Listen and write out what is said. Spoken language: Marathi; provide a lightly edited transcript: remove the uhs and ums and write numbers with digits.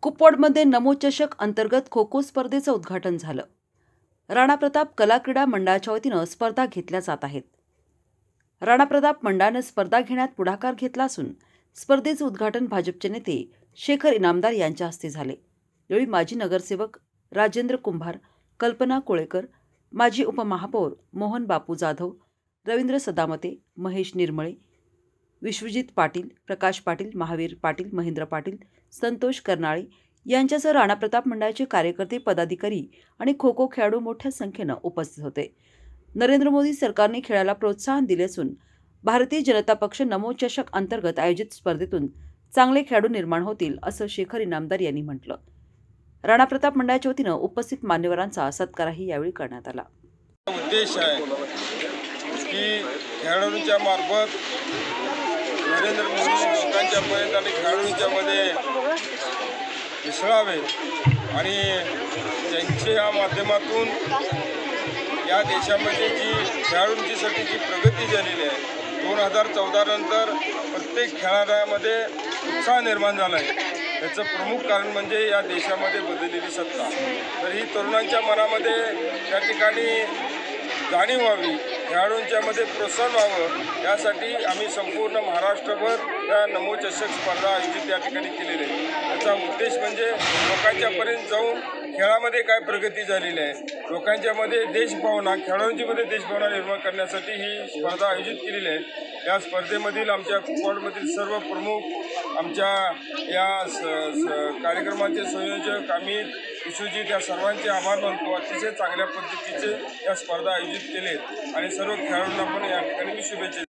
कुपवाडमध्ये नमो चषक अंतर्गत खो खो स्पर्धेचं उद्घाटन झालं। राणा प्रताप कला क्रीडा मंडळाच्या वतीनं स्पर्धा घेतल्या जात आहेत। राणा प्रताप मंडळानं स्पर्धा घेण्यात पुढाकार घेतला असून स्पर्धेचं उद्घाटन भाजपचे नेते शेखर इनामदार यांच्या हस्ते झाले। यावेळी माजी नगरसेवक राजेंद्र कुंभार, कल्पना कोळेकर, माजी उपमहापौर मोहन बापू जाधव, रवींद्र सदामते, महेश निर्मळे, विश्वजित पाटील, प्रकाश पाटील, महावीर पाटील, महेंद्र पाटील, संतोष कर्नाळे यांच्यासह राणा प्रताप मंडळाचे कार्यकर्ते, पदाधिकारी आणि खो खो खेळाडू मोठ्या संख्येनं उपस्थित होते। नरेंद्र मोदी सरकारने खेळाला प्रोत्साहन दिले असून भारतीय जनता पक्ष नमो चषक अंतर्गत आयोजित स्पर्धेतून चांगले खेळाडू निर्माण होतील असं शेखर इनामदार यांनी म्हटलं। राणा प्रताप मंडळाच्या वतीनं उपस्थित मान्यवरांचा सत्कारही यावेळी करण्यात आला। उद्देश आहे की खेळाडूंच्या मार्फत नरेंद्र मोदी लोकांच्या पर्यंत आणि खेळाडूंच्या मध्ये मिसळावे आणि त्यांच्या माध्यमातून या देशामध्ये जी खेळाडूंची जी प्रगती झालेली आहे 2014 नंतर प्रत्येक खेळाडूमध्ये उत्साह निर्माण झाला आहे। त्याचं प्रमुख कारण म्हणजे या देशामध्ये बदललेली सत्ता। तर ही तरुणांच्या मनामध्ये त्या ठिकाणी जाणीव व्हावी, खेळाडूंच्यामध्ये प्रोत्साहन व्हावं, यासाठी आम्ही संपूर्ण महाराष्ट्रभर या नमो चषक स्पर्धा आयोजित या ठिकाणी केलेली आहे। त्याचा उद्देश म्हणजे लोकांच्यापर्यंत जाऊन खेळामध्ये काय प्रगती झालेली आहे, लोकांच्यामध्ये देशभावना, खेळाडूंच्यामध्ये देशभावना निर्माण करण्यासाठी ही स्पर्धा आयोजित केलेली आहे। या स्पर्धेमधील आमच्या कुपवाडमधील सर्व प्रमुख, आमच्या या कार्यक्रमाचे संयोजक अमित, विश्वजित या सर्वांचे आभार मानतो। अतिशय चांगल्या पद्धतीचे या स्पर्धा आयोजित केलेत आणि सर्व खेळाडूंना पण या ठिकाणी शुभेच्छा।